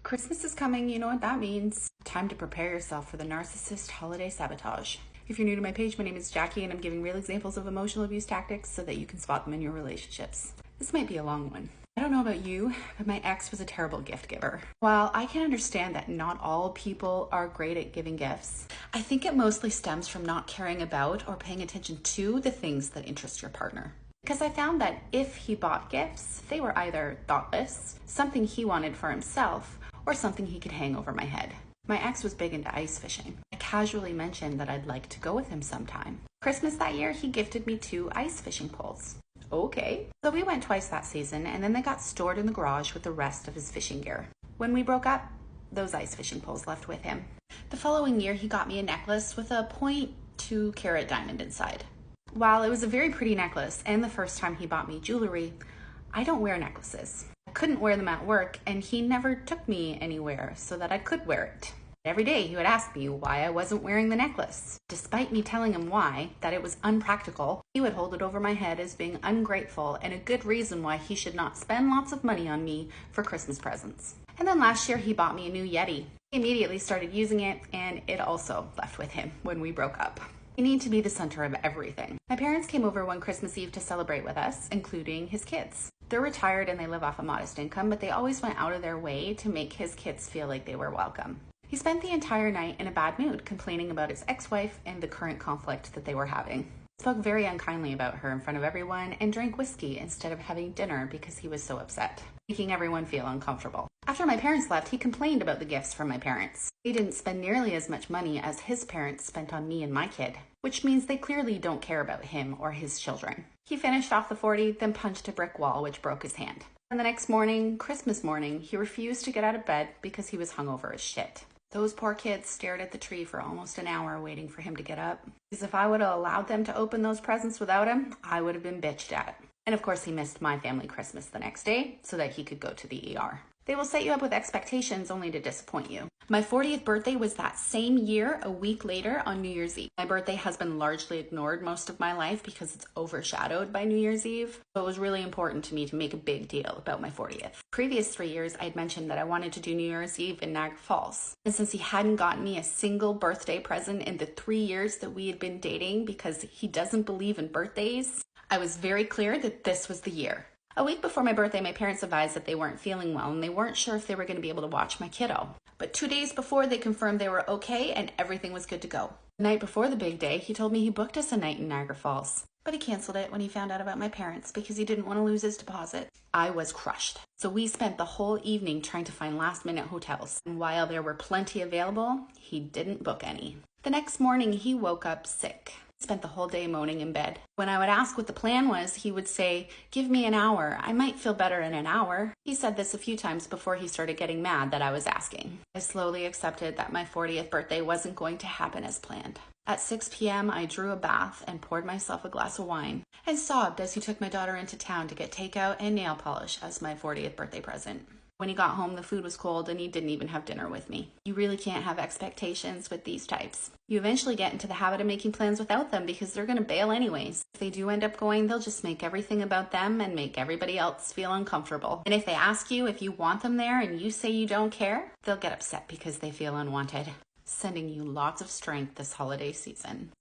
Christmas is coming, you know what that means. Time to prepare yourself for the narcissist holiday sabotage. If you're new to my page, my name is Jackie and I'm giving real examples of emotional abuse tactics so that you can spot them in your relationships. This might be a long one. I don't know about you, but my ex was a terrible gift giver. While I can understand that not all people are great at giving gifts, I think it mostly stems from not caring about or paying attention to the things that interest your partner. Because I found that if he bought gifts, they were either thoughtless, something he wanted for himself, or something he could hang over my head. My ex was big into ice fishing. I casually mentioned that I'd like to go with him sometime. Christmas that year, he gifted me 2 ice fishing poles. Okay. So we went twice that season, and then they got stored in the garage with the rest of his fishing gear. When we broke up, those ice fishing poles left with him. The following year, he got me a necklace with a 0.2 carat diamond inside. While it was a very pretty necklace, and the first time he bought me jewelry, I don't wear necklaces. I couldn't wear them at work, and he never took me anywhere so that I could wear it. Every day he would ask me why I wasn't wearing the necklace. Despite me telling him why, that it was unpractical, he would hold it over my head as being ungrateful and a good reason why he should not spend lots of money on me for Christmas presents. And then last year he bought me a new Yeti. He immediately started using it, and it also left with him when we broke up. You need to be the center of everything. My parents came over one Christmas Eve to celebrate with us, including his kids. They're retired and they live off a modest income, but they always went out of their way to make his kids feel like they were welcome. He spent the entire night in a bad mood, complaining about his ex-wife and the current conflict that they were having. He spoke very unkindly about her in front of everyone and drank whiskey instead of having dinner because he was so upset, making everyone feel uncomfortable. After my parents left, he complained about the gifts from my parents. They didn't spend nearly as much money as his parents spent on me and my kid, which means they clearly don't care about him or his children. He finished off the 40, then punched a brick wall, which broke his hand. And the next morning, Christmas morning, he refused to get out of bed because he was hungover as shit. Those poor kids stared at the tree for almost an hour waiting for him to get up. Because if I would have allowed them to open those presents without him, I would have been bitched at. And of course, he missed my family Christmas the next day so that he could go to the ER. They will set you up with expectations only to disappoint you. My 40th birthday was that same year, a week later on New Year's Eve. My birthday has been largely ignored most of my life because it's overshadowed by New Year's Eve. So it was really important to me to make a big deal about my 40th. Previous 3 years, I had mentioned that I wanted to do New Year's Eve in Niagara Falls. And since he hadn't gotten me a single birthday present in the 3 years that we had been dating because he doesn't believe in birthdays, I was very clear that this was the year. A week before my birthday, my parents advised that they weren't feeling well and they weren't sure if they were going to be able to watch my kiddo. But 2 days before, they confirmed they were okay and everything was good to go. The night before the big day, he told me he booked us a night in Niagara Falls. But he canceled it when he found out about my parents because he didn't want to lose his deposit. I was crushed. So we spent the whole evening trying to find last-minute hotels. And while there were plenty available, he didn't book any. The next morning, he woke up sick. Spent the whole day moaning in bed. When I would ask what the plan was, he would say, "Give me an hour. I might feel better in an hour." He said this a few times before he started getting mad that I was asking. I slowly accepted that my 40th birthday wasn't going to happen as planned. At 6 p.m., I drew a bath and poured myself a glass of wine and sobbed as he took my daughter into town to get takeout and nail polish as my 40th birthday present. When he got home, the food was cold and he didn't even have dinner with me. You really can't have expectations with these types. You eventually get into the habit of making plans without them because they're going to bail anyways. If they do end up going, they'll just make everything about them and make everybody else feel uncomfortable. And if they ask you if you want them there and you say you don't care, they'll get upset because they feel unwanted. Sending you lots of strength this holiday season.